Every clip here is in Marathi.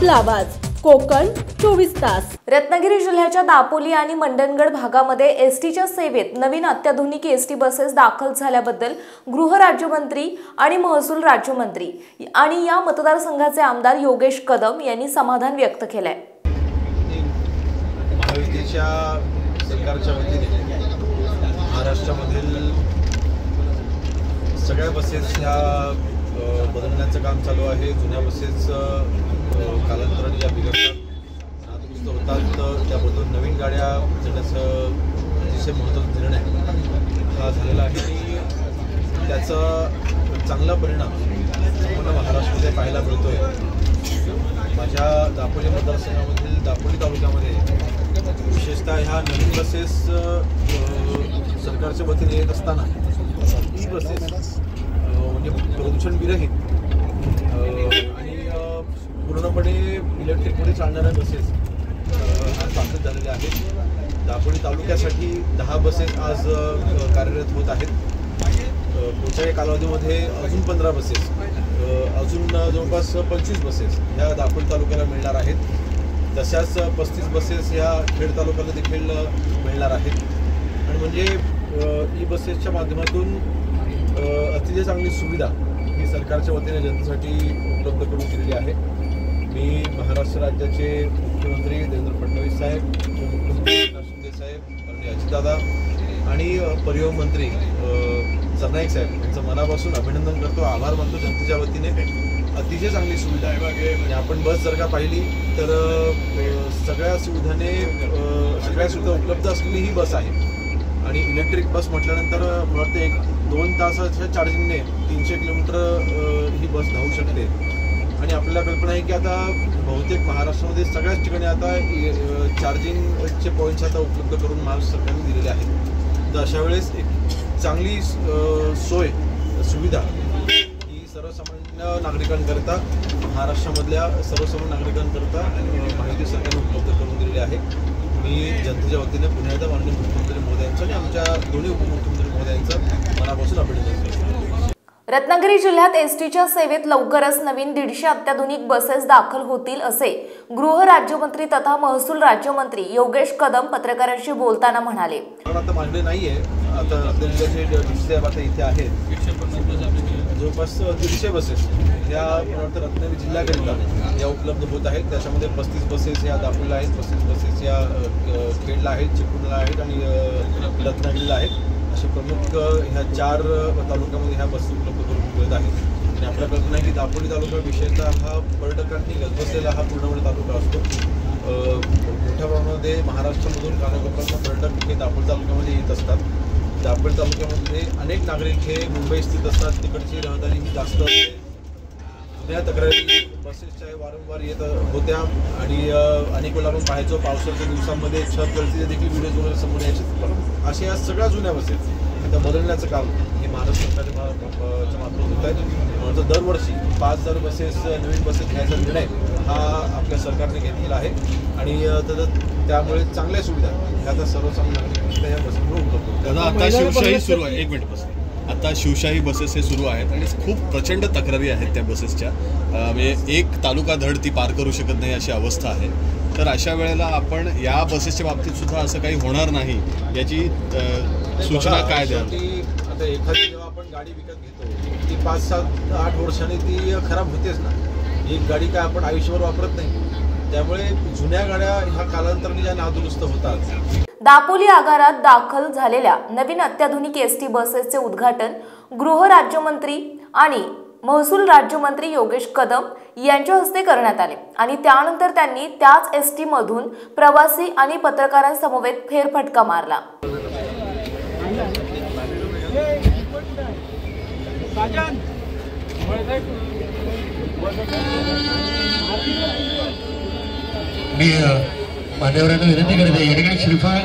आपला आवाज कोकण 24 तास। रत्नागिरी जिल्ह्याच्या दापोली आणि मंडणगड भागामध्ये एसटीच्या सेवेत नवीन अत्याधुनिक एसटी बसेस दाखल झाल्याबद्दल गृह राज्यमंत्री आणि महसूल राज्यमंत्री आणि या मतदारसंघाचे आमदार योगेश कदम यांनी समाधान व्यक्त केलंय। महायुतीच्या सरकारच्या वतीने महाराष्ट्रामधील सगळ्या बसेस ह्या बदलण्याचं काम चालू आहे। जुन्या बसेस कालांतराने ज्या बिघडतात नादुरुस्त होतात त्या बदलून नवीन गाड्या देण्याचं अतिशय महत्त्वाचा निर्णय हा झालेला आहे आणि त्याचा चांगला परिणाम संपूर्ण महाराष्ट्रामध्ये पाहायला मिळतोय। माझ्या दापोली मतदारसंघामधील दापोली तालुक्यामध्ये विशेषतः ह्या नवीन बसेस सरकारच्या वतीने येत असताना ई बसेस म्हणजे प्रदूषण विरहित आणि पूर्णपणे इलेक्ट्रिकमध्ये चालणाऱ्या बसेस आज स्थापित झालेल्या आहेत। दापोली तालुक्यासाठी 10 बसेस आज कार्यरत होत आहेत। पुढच्या कालावधीमध्ये अजून 15 बसेस अजून जवळपास 25 बसेस ह्या दापोली तालुक्याला मिळणार आहेत। तशाच 35 बसेस ह्या खेड तालुक्याला देखील मिळणार आहेत आणि म्हणजे ई बसेसच्या माध्यमातून अतिशय चांगली सुविधा ही सरकारच्या वतीने जनतेसाठी उपलब्ध करून दिलेली आहे। मी महाराष्ट्र राज्याचे मुख्यमंत्री देवेंद्र फडणवीस साहेब, उपमुख्यमंत्री एकनाथ शिंदे साहेब, माननीय अजितदादा आणि परिवहन मंत्री सरनाईक साहेब यांचं मनापासून अभिनंदन करतो, आभार मानतो। जनतेच्या वतीने अतिशय चांगली सुविधा आहे आणि आपण बस जर का पाहिली तर सगळ्या सुविधा उपलब्ध असलेली ही बस आहे आणि इलेक्ट्रिक बस म्हटल्यानंतर मला वाटतं 1-2 तासाच्या चार्जिंगने 300 किलोमीटर ही बस धावू शकते आणि आपल्याला कल्पना आहे की आता बहुतेक महाराष्ट्रामध्ये सगळ्याच ठिकाणी आता चार्जिंगचे पॉईंट्स आता उपलब्ध करून महाराष्ट्र सरकारने दिलेले आहेत। तर अशा वेळेस एक चांगली सोय सुविधा ही सर्वसामान्य नागरिकांकरता महाराष्ट्रामधल्या सर्वसामान्य नागरिकांकरता माहिती सरकारने उपलब्ध करून दिलेली आहे। मी जनतेच्या वतीने पुन्हा एकदा माननीय मुख्यमंत्री महोदयांचं आणि आमच्या दोन्ही उपमुख्यमंत्री महोदयांचं मनापासून अभिनंदन करतो। रत्नागिरी जिल्ह्यात एसटीच्या सेवेत लवकरच नवीन 150 अत्याधुनिक बसेस दाखल होतील असे गृह राज्यमंत्री तथा महसूल राज्यमंत्री योगेश कदम पत्रकारांशी बोलताना म्हणाले। आता मागणी नाहीये, आता रत्नागिरीचे डिस्ट्रिक्ट आता इथे आहेत जवळपास 150 बसेस या रत्नागिरी जिल्ह्याकरिता या उपलब्ध होत आहेत। त्याच्यामध्ये 35 बसेस या दापोलीला आहेत, 35 बसेस या खेडला आहेत, चिपळूणला आहेत आणि रत्नागिरीला आहेत। असे प्रमुख ह्या 4 तालुक्यामध्ये ह्या बसेस उपलब्ध करून मिळत आहेत आणि आपल्या कल्पना आहे की दापोली तालुका विशेषतः हा पर्यटकांनी गजबजलेला हा पूर्णपणे तालुका असतो। मोठ्या प्रमाणामध्ये महाराष्ट्रामधून कानाकोपऱ्यातून पर्यटक हे दापोली तालुक्यामध्ये येत असतात। दापोली तालुक्यामध्ये अनेक नागरिक हे मुंबई स्थित असतात, तिकडची रहदारी ही जास्त असते। जुन्या तक्रारी बसेसच्या वारंवार येत होत्या आणि अनेक वेळा आपण पाहायचो पावसाच्या दिवसांमध्ये छत गळतीचे देखील व्हिडिओ समोर यायचे। अशा या सगळ्या जुन्या बसेस आता बदलण्याचं काम हे महाराष्ट्र सरकारच्या मार्फत होत आहे। दरवर्षी 5000 बसेस नवीन बसेस घ्यायचा निर्णय हा आपल्या सरकारने घेतलेला आहे आणि त्यामुळे चांगल्या सुविधा ह्या आता सर्वसामान्य नागरिकांना या बसेसमुळे उपलब्ध होतात। आता शिवशाही सुरू आहे, एक मिनिट बस, आता शिवशाही बसेस हे सुरू आहेत आणि खूप प्रचंड तक्रारी आहेत त्या बसेसच्या, म्हणजे एक तालुका धड ती पार करू शकत नाही अशी अवस्था आहे। तर अशा वेळेला आपण या बसेसच्या बाबतीत सुद्धा असं काही होणार नाही याची सूचना काय द्याल? आता एखादी जेव्हा आपण गाडी विकत घेतो ती 5-7-8 वर्षांनी ती खराब होतेच ना, एक गाडी काय आपण आयुष्यभर वापरत नाही, त्यामुळे जुन्या गाड्या ह्या कालांतराने ज्या नादुरुस्त होतात। दापोली आगारात दाखल झालेल्या नवीन अत्याधुनिक एसटी बसेसचे उद्घाटन गृह राज्यमंत्री आणि महसूल राज्यमंत्री योगेश कदम यांच्या हस्ते करण्यात आले आणि त्यानंतर त्यांनी त्याच एसटी मधून प्रवासी आणि पत्रकारांसमवेत फेरफटका मारला। मी मान्यवरांना विनंती करते या ठिकाणी श्रीफळ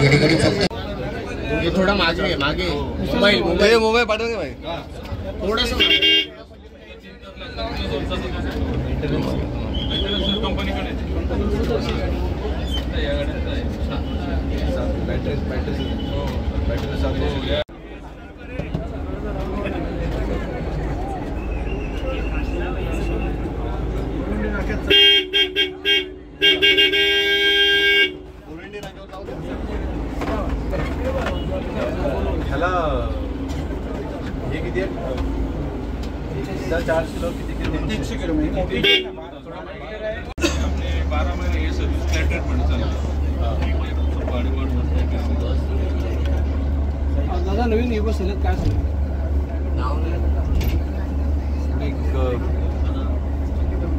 या ठिकाणी फक्त थोड़ा मागे मागे मोबाइल पाठव के भाई थोड़ा सा ह्याला हे किती आहे? 4 किलो किती 300 किलो म्हणजे 12 महिने हे सर्व्हिस फ्लॅट रेट मध्ये चालतं. दादा नवीन हे बस आलेत काय सांगू?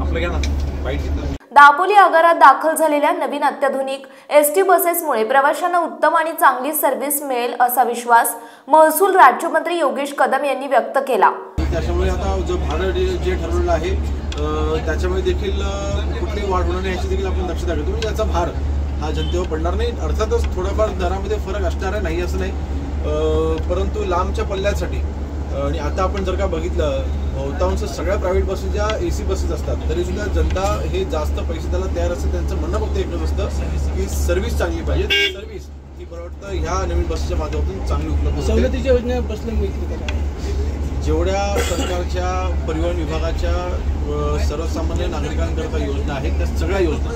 आपलं घ्या ना बाईट घेतलं. दापोली आगारात दाखल झालेल्या नवीन अत्याधुनिक एसटी बसेसमुळे प्रवाशांना उत्तम आणि चांगली सर्व्हिस मिळेल असा विश्वास महसूल राज्यमंत्री योगेश कदम यांनी व्यक्त केला. त्याच्यामुळे आता जो भाडं जे ठरवलेलं आहे त्याच्यामध्ये देखील कुठलीही वाढ होणार नाही याची देखील आपण दक्षता घेतो. म्हणजे त्याचा भार हा जनतेवर पडणार नाही. अर्थातच थोडाफार दरामध्ये फरक असणार आहे, नाही असं नाही, परंतु लांबच्या पल्ल्यासाठी आणि आता आपण जर का बघितलं बहुतांश सगळ्या प्रायव्हेट बसेस ज्या AC बसेस असतात तरी सुद्धा जनता हे जास्त पैसे द्यायला तयार असते. त्यांचं म्हणणं फक्त एकच असतं की सर्व्हिस चांगली पाहिजे. सर्व्हिस ही मला वाटतं ह्या नवीन बसच्या माध्यमातून चांगली उपलब्ध होते. सवलतीच्या योजना बसल्या मिळतील. जेवढ्या सरकारच्या परिवहन विभागाच्या सर्वसामान्य नागरिकांकरता योजना आहेत त्या सगळ्या योजना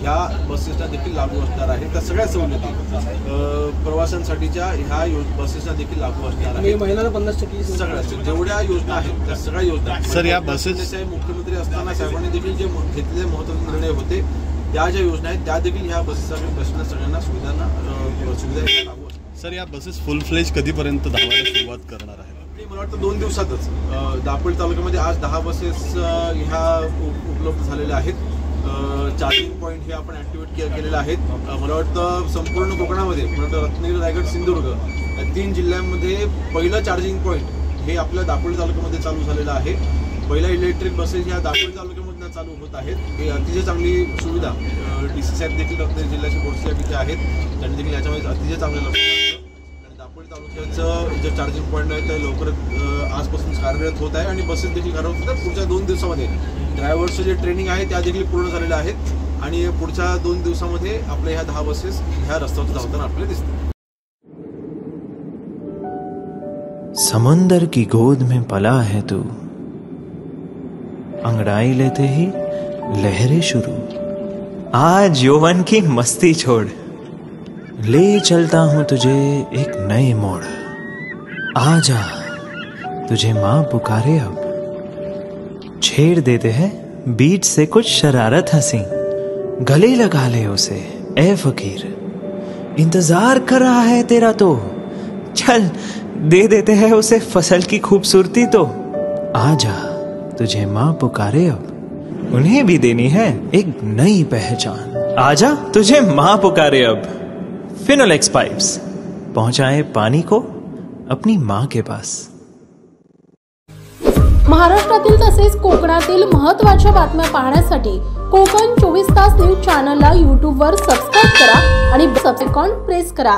ह्या बसेसना देखील लागू असणार आहेत. त्या सगळ्या सवलती प्रवाशांसाठीच्या ह्या बसेसना देखील लागू असणार आहेत. महिन्याला 50% सगळ्या जेवढ्या योजना आहेत त्या सगळ्या योजना. सर या बसेस मुख्यमंत्री असताना साहेबांनी देखील जे घेतलेले महत्त्वाचे निर्णय होते त्या ज्या योजना आहेत त्या देखील ह्या बसेसना सगळ्यांना सुविधा लागू असतात. सर या बसेस फुल फ्लेज कधीपर्यंत धावायला सुरुवात करणार आहे? मला वाटतं 2 दिवसातच. दापोली तालुक्यामध्ये आज 10 बसेस ह्या उपलब्ध झालेल्या आहेत. चार्जिंग पॉईंट हे आपण ॲक्टिवेट केलेले आहेत. मला वाटतं संपूर्ण कोकणामध्ये मला वाटतं रत्नागिरी, रायगड, सिंधुदुर्ग या 3 जिल्ह्यांमध्ये पहिलं चार्जिंग पॉईंट हे आपल्या दापोली तालुक्यामध्ये चालू झालेलं आहे. पहिल्या इलेक्ट्रिक बसेस ह्या दापोली तालुक्यामधून चालू होत आहेत. ही अतिशय चांगली सुविधा DC साहेब देखील रत्नागिरी जिल्ह्याचे बोर्ड साहेब इथे आहेत, त्यांनी देखील याच्यामध्ये अतिशय चांगलं लक्ष दिलं. दापोली तालुक्याचं जे चार्जिंग पॉईंट आहे ते लवकरच आजपासून कार्यरत होत आहे आणि बसेस देखील कार्यरत होतात. पुढच्या 2 दिवसामध्ये ड्रायव्हर्सचं जे ट्रेनिंग आहे त्या देखील पूर्ण झालेल्या आहेत आणि पुढच्या 2 दिवसामध्ये आपल्या ह्या 10 बसेस ह्या रस्त्यावर धावताना आपल्याला दिसतील. समुंदर की गोद में पला है तू, अंगड़ाई लेते ही लहरें शुरू, आज यौवन की मस्ती छोड़, ले चलता हूं तुझे एक नए मोड़, आजा तुझे माँ पुकारे अब, छेड़ देते हैं बीच से कुछ शरारत हंसी, गले लगा ले उसे ए फकीर, इंतजार कर रहा है तेरा तो, चल दे देते हैं उसे फसल की खूबसूरती तो, आजा तुझे माँ पुकारे अब, उन्हें भी देनी है एक नई पहचान, आजा तुझे माँ पुकारे अब। फिनोलेक्स पाइप्स पहुंचाए पानी को अपनी मां के पास। महाराष्ट्रातील तसेच कोकणातील महत्त्वाच्या बातम्या पाहण्यासाठी कोकण 24 तास न्यूज चॅनलला YouTube वर सबस्क्राइब करा आणि बेल आयकॉन प्रेस करा.